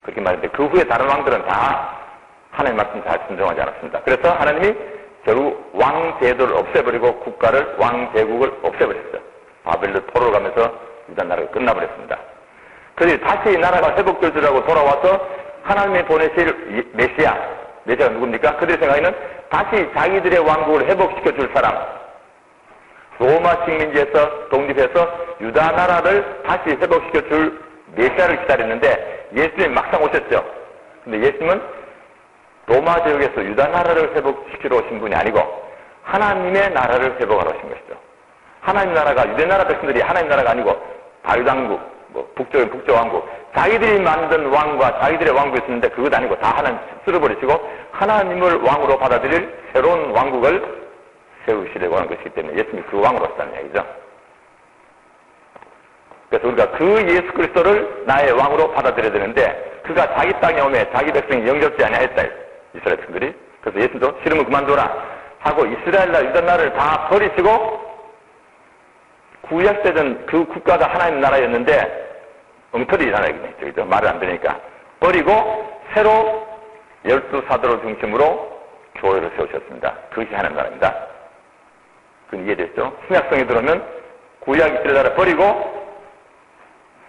그렇게 말했는데 그 후에 다른 왕들은 다 하나님 말씀 잘 순종하지 않았습니다. 그래서 하나님이 결국 왕 제도를 없애버리고 국가를 왕 제국을 없애버렸어요. 바벨로 포로를 가면서 유다 나라가 끝나버렸습니다. 그래서 다시 나라가 회복될 줄 알고 돌아와서 하나님이 보내실 메시아가 누굽니까? 그들의 생각에는 다시 자기들의 왕국을 회복시켜 줄 사람, 로마 식민지에서 독립해서 유다 나라를 다시 회복시켜 줄 메시아를 기다렸는데 예수님이 막상 오셨죠. 근데 예수님은 로마 제국에서 유다 나라를 회복시키러 오신 분이 아니고 하나님의 나라를 회복하러 오신 것이죠. 하나님 나라가 유대 나라 백성들이 하나님 나라가 아니고 다윗왕국, 북쪽의 북조왕국, 자기들이 만든 왕과 자기들의 왕국이 있었는데 그것 아니고 다 하나님 쓸어버리시고 하나님을 왕으로 받아들일 새로운 왕국을 세우시려고 하는 것이기 때문에 예수님이 그 왕으로 왔다는 얘기죠. 그래서 우리가 그 예수 그리스도를 나의 왕으로 받아들여야 되는데 그가 자기 땅에 오매 자기 백성이 영접지 아니하였다. 이스라엘 백성들이. 그래서 예수님도 싫으면 그만둬라 하고 이스라엘 나라 유다 나라를 다 버리시고 구약되던 그 국가가 하나님 나라였는데 엉터리 나라이겠죠. 말을 안 들으니까 버리고 새로 12사도를 중심으로 교회를 세우셨습니다. 그것이 하나님 나라입니다. 그건 이해됐죠? 신약성에 들어오면 구약 이스라엘 나라 버리고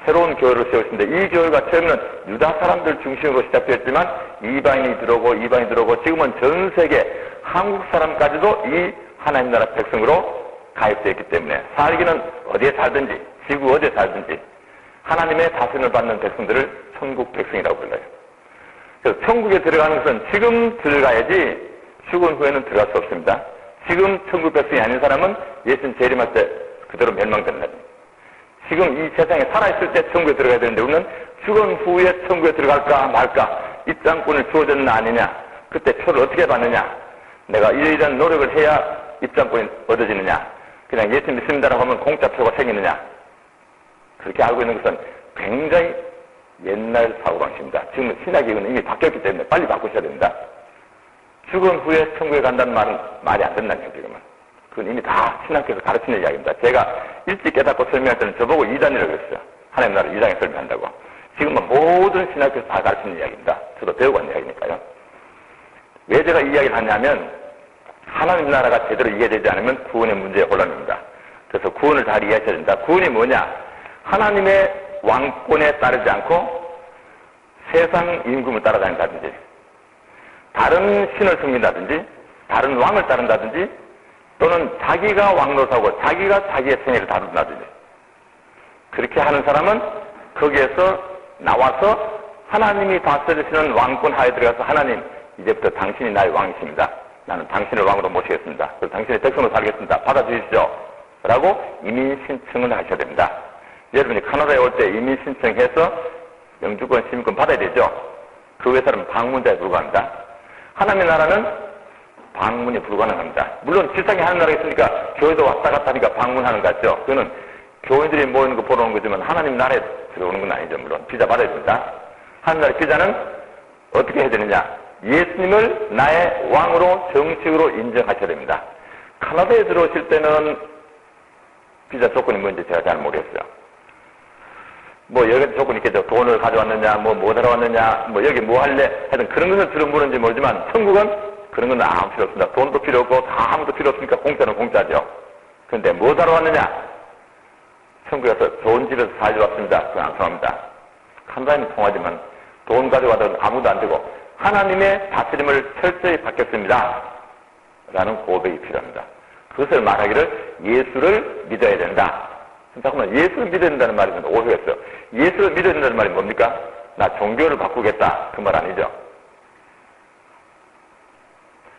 새로운 교회를 세우셨는데 이 교회가 처음에는 유다 사람들 중심으로 시작되었지만 이방인이 들어오고 지금은 전 세계 한국 사람까지도 이 하나님 나라 백성으로 가입되어 있기 때문에 살기는 어디에 살든지 지구 어디에 살든지 하나님의 다스림을 받는 백성들을 천국 백성이라고 불러요. 그래서 천국에 들어가는 것은 지금 들어가야지 죽은 후에는 들어갈 수 없습니다. 지금 천국 백성이 아닌 사람은 예수님 재림할 때 그대로 멸망되는 날입니다. 지금 이 세상에 살아있을 때 천국에 들어가야 되는데 우리는 죽은 후에 천국에 들어갈까 말까 입장권을 주어졌나 아니냐 그때 표를 어떻게 받느냐 내가 이러이러한 노력을 해야 입장권이 얻어지느냐 그냥 예수 믿습니다라고 하면 공짜 표가 생기느냐 그렇게 알고 있는 것은 굉장히 옛날 사고방식입니다. 지금 신학이 이미 바뀌었기 때문에 빨리 바꾸셔야 됩니다. 죽은 후에 천국에 간다는 말은 말이 안 된다니까 지금은. 그건 이미 다 신학교에서 가르치는 이야기입니다. 제가 일찍 깨닫고 설명할 때는 저보고 이단이라고 했어요. 하나님 나라 2장에 설명한다고. 지금은 모든 신학교에서 다 가르치는 이야기입니다. 저도 배우고 간 이야기니까요. 왜 제가 이 이야기를 하냐면 하나님 나라가 제대로 이해되지 않으면 구원의 문제에 혼란입니다. 그래서 구원을 잘 이해하셔야 됩니다. 구원이 뭐냐? 하나님의 왕권에 따르지 않고 세상 임금을 따라다닌다든지 다른 신을 섬긴다든지 다른 왕을 따른다든지 또는 자기가 왕노사고 자기가 자기의 생애를 다룬다든지 그렇게 하는 사람은 거기에서 나와서 하나님이 다스리시는 왕권 하에 들어가서 하나님 이제부터 당신이 나의 왕이십니다. 나는 당신을 왕으로 모시겠습니다. 그래서 당신의 백성으로 살겠습니다. 받아주십시오. 라고 이민 신청을 하셔야 됩니다. 여러분이 카나다에 올 때 이민 신청해서 영주권, 시민권 받아야 되죠. 그 회사는 방문자에 불과합니다. 하나님의 나라는 방문이 불가능합니다. 물론 지상에 하는 나라가 있으니까 교회도 왔다 갔다 하니까 방문하는 것 같죠. 그거는 교인들이 모이는 거 보러 오는 거지만 하나님 나라에 들어오는 건 아니죠. 물론 비자 받아야 됩니다. 하나님 나라의 비자는 어떻게 해야 되느냐. 예수님을 나의 왕으로 정식으로 인정하셔야 됩니다. 카나다에 들어오실 때는 비자 조건이 뭔지 제가 잘 모르겠어요. 여러 가지 조건이 있겠죠. 돈을 가져왔느냐, 뭐 달아왔느냐, 여기 뭐 할래? 하여튼 그런 것을 들어보는지 모르지만 천국은 그런 건 아무 필요 없습니다. 돈도 필요 없고 다 아무도 필요 없으니까 공짜는 공짜죠. 그런데 뭐 달아왔느냐? 천국에서 좋은 집에서 살려 왔습니다. 그건 안 통합니다. 카나다에는 통하지만 돈 가져와도 아무도 안 되고 하나님의 다스림을 철저히 받겠습니다. 라는 고백이 필요합니다. 그것을 말하기를 예수를 믿어야 된다. 잠깐만, 예수를 믿어야 된다는 말이 오해했어요. 예수를 믿어야 된다는 말이 뭡니까? 나 종교를 바꾸겠다. 그 말 아니죠.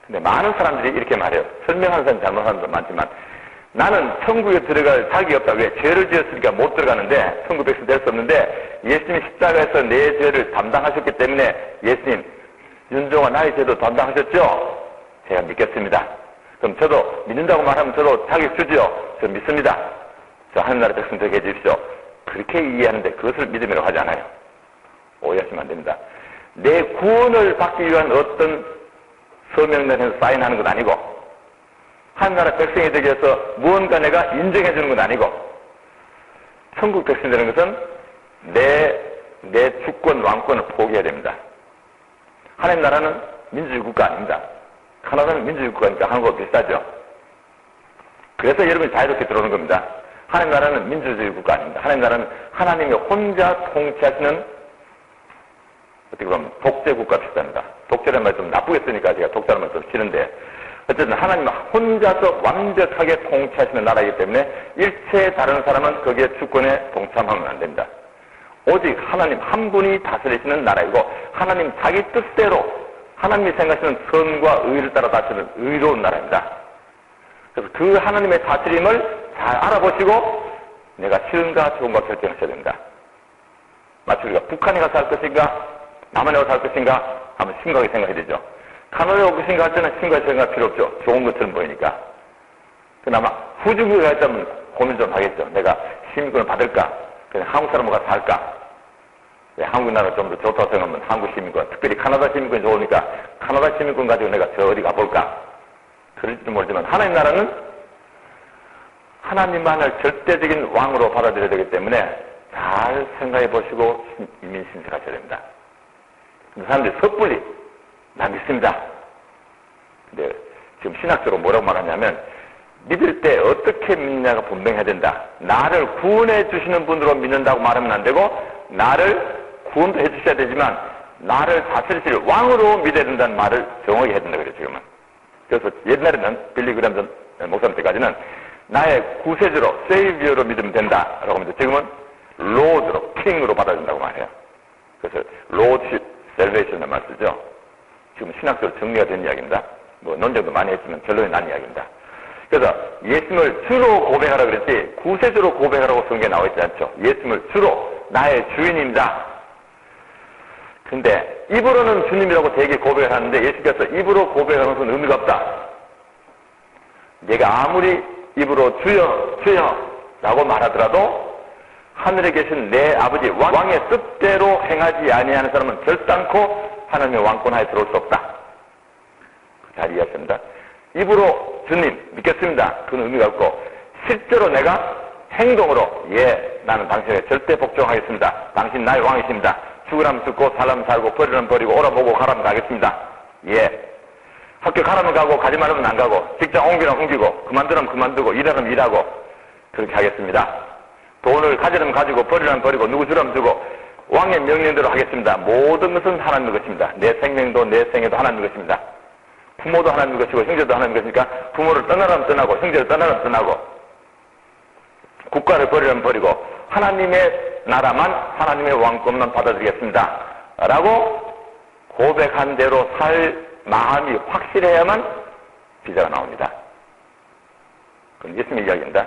근데 많은 사람들이 이렇게 말해요. 설명하는 사람이 잘못하는 사람도 많지만 나는 천국에 들어갈 자격이 없다. 왜? 죄를 지었으니까 못 들어가는데 천국 백성 될 수 없는데 예수님이 십자가에서 내 죄를 담당하셨기 때문에 예수님 윤종아 나의 죄도 담당하셨죠? 제가 믿겠습니다. 그럼 저도 믿는다고 말하면 저도 자격 주지요? 저 믿습니다. 저 하늘나라 백성 되게 해주십시오. 그렇게 이해하는데 그것을 믿음이라고 하지 않아요. 오해하시면 안 됩니다. 내 구원을 받기 위한 어떤 서명란에서 사인하는 건 아니고 하늘나라 백성이 되기 위해서 무언가 내가 인정해 주는 건 아니고 천국 백성이 되는 것은 내 내 주권, 왕권을 포기해야 됩니다. 하나님 나라는 민주주의 국가 아닙니다. 카나다는 민주주의 국가니까 한국과 비슷하죠. 그래서 여러분이 자유롭게 들어오는 겁니다. 하나님 나라는 민주주의 국가 아닙니다. 하나님 나라는 하나님이 혼자 통치하시는 어떻게 보면 독재 국가 비슷합니다. 독재라는 말 좀 나쁘게 쓰니까 제가 독재라는 말 좀 싫은데 어쨌든 하나님 혼자서 완벽하게 통치하시는 나라이기 때문에 일체 다른 사람은 거기에 주권에 동참하면 안 됩니다. 오직 하나님 한 분이 다스리시는 나라이고 하나님 자기 뜻대로 하나님이 생각하시는 선과 의를 따라 다스리는 의로운 나라입니다. 그래서 그 하나님의 다스림을 잘 알아보시고 내가 싫은가 좋은가 결정하셔야 됩니다. 마치 우리가 북한에 가서 살 것인가 남한에 가서 살 것인가 한번 심각하게 생각해야 되죠. 카나다에 오고 생각할 때는 심각하게 생각할 필요 없죠. 좋은 것처럼 보이니까. 그나마 후중국에 갈 때는 고민 좀 하겠죠. 내가 시민권을 받을까? 그냥 한국 사람으로 가서 살까? 한국 나라가 좀 더 좋다고 생각하면 한국 시민권, 특별히 카나다 시민권이 좋으니까 카나다 시민권 가지고 내가 저 어디 가볼까? 그럴지도 모르지만 하나님 나라는 하나님만을 절대적인 왕으로 받아들여야 되기 때문에 잘 생각해 보시고 이민신청하셔야 됩니다. 근데 사람들이 섣불리 나 믿습니다. 근데 지금 신학적으로 뭐라고 말하냐면 믿을 때 어떻게 믿느냐가 분명해야 된다. 나를 구원해 주시는 분으로 믿는다고 말하면 안 되고 나를 구원도 해주셔야 되지만 나를 다스리실 왕으로 믿어야 된다는 말을 정확히 해야 된다 그래요 지금은. 그래서 옛날에는 빌리 그램 전 목사님 때까지는 나의 구세주로 세이비어로 믿으면 된다라고 합니다. 지금은 로드로 킹으로 받아준다고 말해요. 그래서 로드 셀베이션을 말 쓰죠. 지금 신학적으로 정리가 된 이야기입니다. 뭐 논쟁도 많이 했지만 결론이 난 이야기입니다. 그래서 예수님을 주로 고백하라 그랬지 구세주로 고백하라고 성경에 나와 있지 않죠. 예수님을 주로 나의 주인입니다. 근데 입으로는 주님이라고 되게 고백을 하는데 예수께서 입으로 고백하는 것은 의미가 없다. 내가 아무리 입으로 주여 주여 라고 말하더라도 하늘에 계신 내 아버지 왕의 뜻대로 행하지 아니하는 사람은 결단코 하나님의 왕권하에 들어올 수 없다. 잘 이해하십니다. 입으로 주님 믿겠습니다. 그건 의미가 없고 실제로 내가 행동으로 예 나는 당신에게 절대 복종하겠습니다. 당신 나의 왕이십니다. 죽으라면 죽고 살라면 살고 버리라면 버리고 오라보고 가라면 가겠습니다. 예. 학교 가라면 가고 가지 말라면 안 가고 직장 옮기라면 옮기고 그만두라면 그만두고 일하면 일하고 그렇게 하겠습니다. 돈을 가지라면 가지고 버리라면 버리고 누구 주라면 주고 왕의 명령대로 하겠습니다. 모든 것은 하나님의 것입니다. 내 생명도 내 생애도 하나님의 것입니다. 부모도 하나님의 것이고 형제도 하나님의 것이니까 부모를 떠나라면 떠나고 형제를 떠나라면 떠나고 국가를 버리라면 버리고 하나님의 나라만 하나님의 왕권만 받아들이겠습니다. 라고 고백한 대로 살 마음이 확실해야만 비자가 나옵니다. 그건 예수님의 이야기입니다.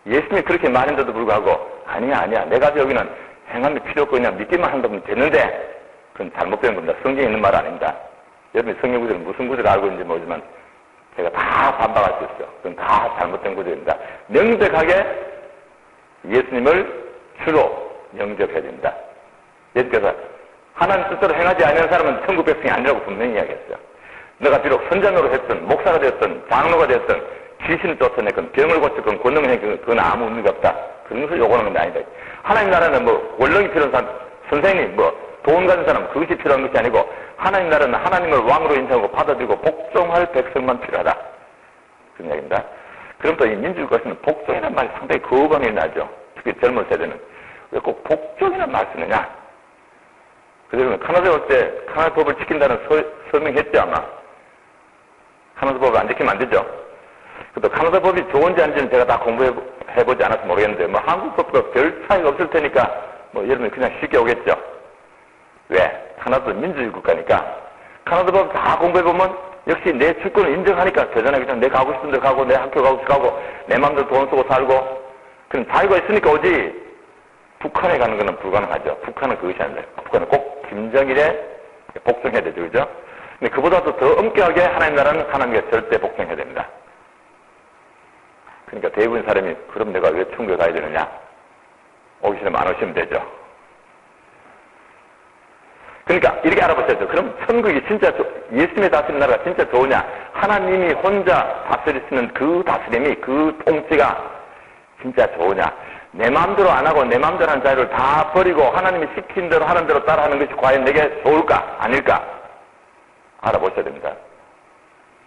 예수님이 그렇게 말했는데도 불구하고 아니야 내가 여기는 행함이 필요 없고 그냥 믿기만 한다면 되는데 그건 잘못된 겁니다. 성경에 있는 말 아닙니다. 여러분이 성경 구절을 무슨 구절을 알고 있는지 모르지만 제가 다 반박할 수 있어요. 그건 다 잘못된 구절입니다. 명백하게 예수님을 주로 영접해야 됩니다. 예수께서 하나님 뜻대로 행하지 않는 사람은 천국 백성이 아니라고 분명히 이야기했어요. 내가 비록 선장으로 했든 목사가 됐든 장로가 됐든 귀신을 쫓아냈건 병을 고쳤건 권능을 했건 그건 아무 의미가 없다. 그런 것을 요구하는 건 아니다. 하나님 나라는 뭐 원령이 필요한 사람, 선생님, 뭐 돈 가진 사람 그것이 필요한 것이 아니고 하나님 나라는 하나님을 왕으로 인정하고 받아들이고 복종할 백성만 필요하다. 그런 이야기입니다. 그럼 또 이 민주국가에서는 복종이라는 말이 상당히 거부감이 나죠. 특히 젊은 세대는. 왜 꼭 복종이라는 말을 쓰느냐? 그래서 카나다에 올 때 카나다 법을 지킨다는 설명했죠 아마. 카나다 법을 안 지키면 안 되죠. 또 카나다 법이 좋은지 아닌지는 제가 다 공부해보지 않아서 모르겠는데 뭐 한국 법과 별 차이가 없을 테니까 뭐 여러분이 그냥 쉽게 오겠죠. 왜? 카나다도 민주주의 국가니까 카나다 법 다 공부해보면 역시 내 주권을 인정하니까 대단하게 내 가고 싶은 데 가고 내 학교 가고 싶고 가고 내 마음대로 돈 쓰고 살고 그럼 자유가 있으니까 오지. 북한에 가는 것은 불가능하죠. 북한은 그것이 아니라 북한은 꼭 김정일에 복종해야 되죠. 그죠? 근데 그보다도 더 엄격하게 하나님 나라는 하나님께 절대 복종해야 됩니다. 그러니까 대부분 사람이 그럼 내가 왜 천국에 가야 되느냐? 오기 싫으면 안 오시면 되죠. 그러니까 이렇게 알아보셔야죠. 그럼 천국이 진짜 예수님의 다스리는 나라가 진짜 좋으냐? 하나님이 혼자 다스리시는 그 다스림이 그 통치가 진짜 좋으냐? 내 마음대로 안 하고 내 마음대로 하는 자유를 다 버리고 하나님이 시킨 대로 하는 대로 따라하는 것이 과연 내게 좋을까 아닐까 알아보셔야 됩니다.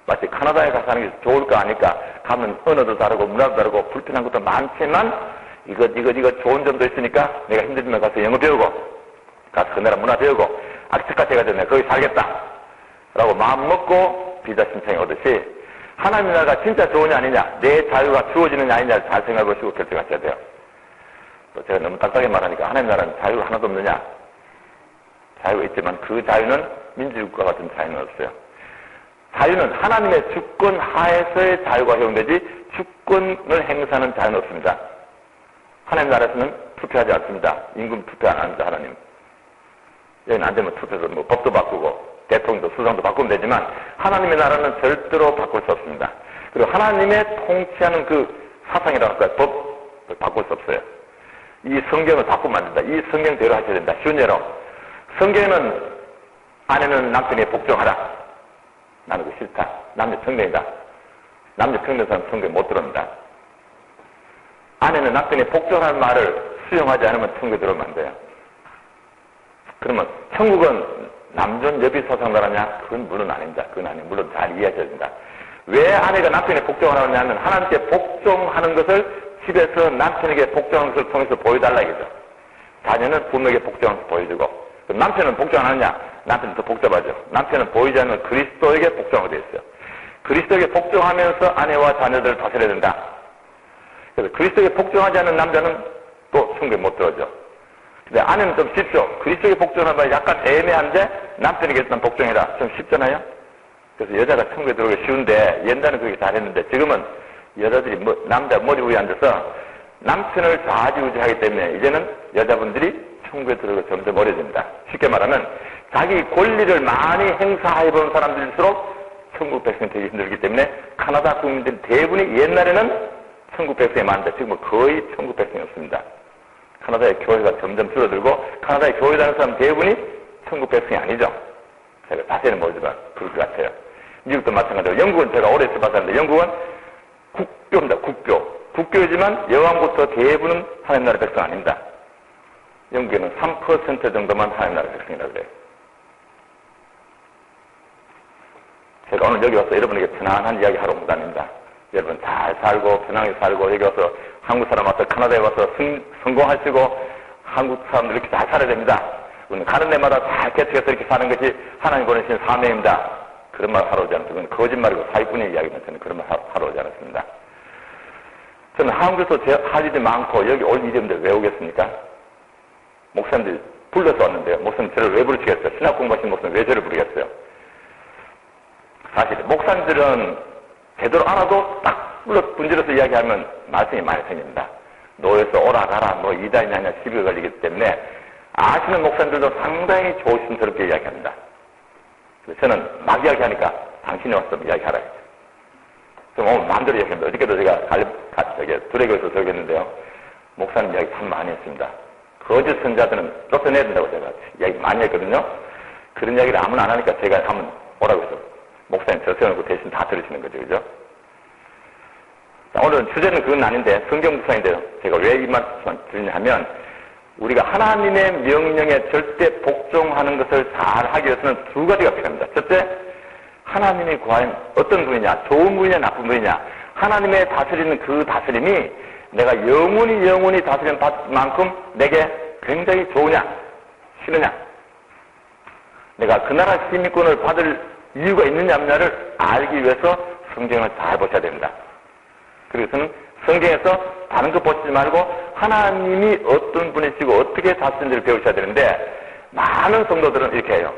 마치 카나다에 가서 하는 게 좋을까 아닐까 가면 언어도 다르고 문화도 다르고 불편한 것도 많지만 이거 좋은 점도 있으니까 내가 힘들면 가서 영어 배우고 가서 그 나라 문화 배우고 악착같이 해가지고 내가 거기 살겠다 라고 마음 먹고 비자 신청해 오듯이 하나님 나라가 진짜 좋으냐 아니냐 내 자유가 주어지느냐 아니냐 잘 생각해 보시고 결정하셔야 돼요. 또 제가 너무 딱딱하게 말하니까 하나님 나라는 자유가 하나도 없느냐? 자유가 있지만 그 자유는 민주국가 같은 자유는 없어요. 자유는 하나님의 주권 하에서의 자유가 허용되지 주권을 행사하는 자유는 없습니다. 하나님 나라에서는 투표하지 않습니다. 임금 투표 안 합니다. 하나님. 여기는 안 되면 투표해서 뭐 법도 바꾸고 대통령도 수상도 바꾸면 되지만 하나님의 나라는 절대로 바꿀 수 없습니다. 그리고 하나님의 통치하는 그 사상이라고 할까요? 법을 바꿀 수 없어요. 이 성경을 바꾸면 안 된다. 이 성경대로 하셔야 된다. 쉬운 예로 성경에는 아내는 남편에게 복종하라. 나는 그거 싫다. 남녀 평등이다. 남녀 평등사는 성경에 못 들어옵니다. 아내는 남편이 복종하는 말을 수용하지 않으면 천국에 들어오면 안 돼요. 그러면 천국은 남존 여비 사상나라냐? 그건 물론 아닙니다. 그건 아니에요. 물론 잘 이해하셔야 됩니다. 왜 아내가 남편에 복종을 하느냐면 하나님께 복종하는 것을 집에서 남편에게 복종하는 것을 통해서 보여달라 이거죠. 자녀는 부모에게 복종하는 것을 보여주고 그럼 남편은 복종 안 하느냐? 남편은 더 복잡하죠. 남편은 보이지 않는 그리스도에게 복종하게 되어 있어요. 그리스도에게 복종하면서 아내와 자녀들을 다스려야 된다. 그래서 그리스도에게 복종하지 않는 남자는 또 천국에 못 들어오죠. 근데 아내는 좀 쉽죠. 그리스도에게 복종하는 바에 약간 애매한데 남편에게 일단 복종해라. 좀 쉽잖아요. 그래서 여자가 천국에 들어오기 쉬운데 옛날에는 그렇게 잘했는데 지금은 여자들이 남자 머리 위에 앉아서 남편을 좌지우지하기 때문에 이제는 여자분들이 천국에 들어오기 점점 어려집니다. 쉽게 말하면 자기 권리를 많이 행사해본 사람들일수록 천국 백성이 되기 힘들기 때문에 카나다 국민들 대부분이 옛날에는 천국 백성이 많은데 지금은 거의 천국 백성이 없습니다. 카나다의 교회가 점점 줄어들고 카나다의 교회 다니는 사람 대부분이 천국 백성이 아니죠. 제가 자세히는 모르지만 그럴 것 같아요. 미국도 마찬가지로 영국은 제가 오래 있어봤는데 영국은 국교입니다. 국교이지만 여왕부터 대부분은 하나님 나라 백성 아닙니다. 영국에는 3% 정도만 하나님 나라 백성이라고 그래요. 제가 오늘 여기 와서 여러분에게 편안한 이야기 하러 온 거 아닙니다. 여러분 잘 살고 편하게 살고 여기 와서 한국 사람 와서 카나다에 와서 성공하시고 한국 사람들 이렇게 잘 살아야 됩니다. 가는 데마다 잘 개척해서 이렇게 사는 것이 하나님 보내신 사명입니다. 그런 말 하러 오지 않았어요. 그건 거짓말이고 사기꾼의 이야기면 저는 그런 말 하러 오지 않았습니다. 저는 한국에서 할 일이 많고 여기 올 일이 없는데 왜 오겠습니까? 목사님들이 불러서 왔는데요. 목사님 저를 왜 부르시겠어요? 신학 공부하신 목사님 왜 저를 부르겠어요? 사실 목사님들은 제대로 알아도 딱 불러 분질러서 이야기하면 말씀이 많이 생깁니다. 노예에서 오라 가라 뭐 이단이냐 아니냐 시비가 걸리기 때문에 아시는 목사님들도 상당히 조심스럽게 이야기합니다. 그래서 저는 막 이야기하니까 당신이 와서 이야기하라 했죠. 좀 오늘 마음대로 이야기합니다. 어저께도 제가 두레교에서 저기했는데요. 목사님 이야기 참 많이 했습니다. 거짓 선자들은 쫓아내야 된다고 제가 이야기 많이 했거든요. 그런 이야기를 아무나 안 하니까 제가 한번 오라고 해서 목사님 저 세워놓고 대신 다 들으시는 거죠. 그죠? 자, 오늘은 주제는 그건 아닌데 성경 묵상인데요. 제가 왜 이 말씀을 드리냐 하면 우리가 하나님의 명령에 절대 복종하는 것을 잘 하기 위해서는 두 가지가 필요합니다. 첫째, 하나님이 과연 어떤 분이냐, 좋은 분이냐, 나쁜 분이냐, 하나님의 다스리는 그 다스림이 내가 영원히 다스리는 만큼 내게 굉장히 좋으냐, 싫으냐, 내가 그 나라 시민권을 받을 이유가 있느냐 없느냐를 알기 위해서 성경을 잘 보셔야 됩니다. 그래서는 성경에서 다른 거 보시지 말고 하나님이 어떤 분이시고 어떻게 다스리는지를 배우셔야 되는데 많은 성도들은 이렇게 해요.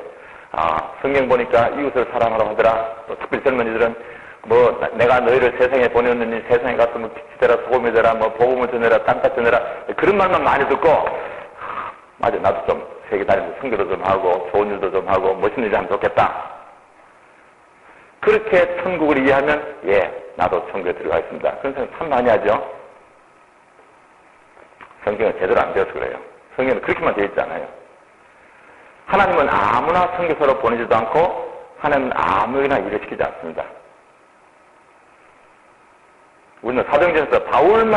성경 보니까 이웃을 사랑하라고 하더라. 또 특별히 젊은이들은 뭐 내가 너희를 세상에 보내었느니 세상에 가서 뭐 빛이 되라 소금이 되라 뭐 복음을 전해라 땅까지 전해라 그런 말만 많이 듣고 맞아 나도 좀 세계 다니면서 선교도 좀 하고 좋은 일도 좀 하고 멋있는 일 하면 좋겠다. 그렇게 천국을 이해하면 나도 천국에 들어가겠습니다. 그런 생각 참 많이 하죠. 성경을 제대로 안 배워서 그래요. 성경은 그렇게만 되어 있지 않아요. 하나님은 아무나 선교사로 보내지도 않고 하나님은 아무에게나 일을 시키지 않습니다. 우리는 사도행전에서 바울만